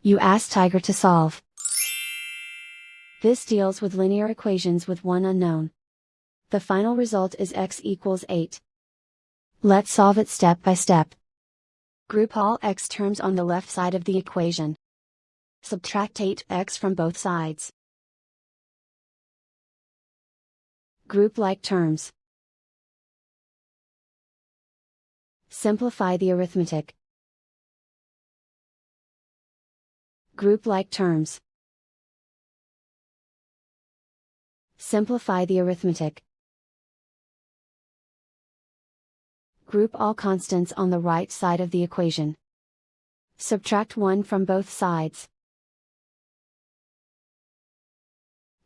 You ask Tiger to solve. This deals with linear equations with one unknown. The final result is x equals 8. Let's solve it step by step. Group all x terms on the left side of the equation. Subtract 8x from both sides. Group like terms. Simplify the arithmetic. Group like terms. Simplify the arithmetic. Group all constants on the right side of the equation. Subtract 1 from both sides.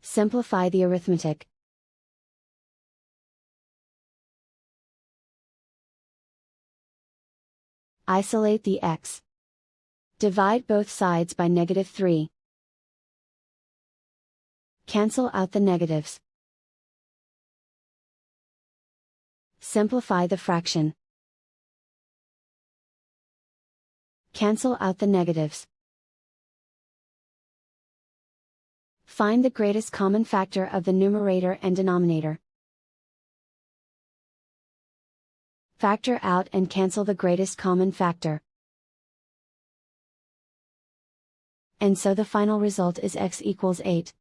Simplify the arithmetic. Isolate the x. Divide both sides by -3. Cancel out the negatives. Simplify the fraction. Cancel out the negatives. Find the greatest common factor of the numerator and denominator. Factor out and cancel the greatest common factor. And so the final result is x equals 8.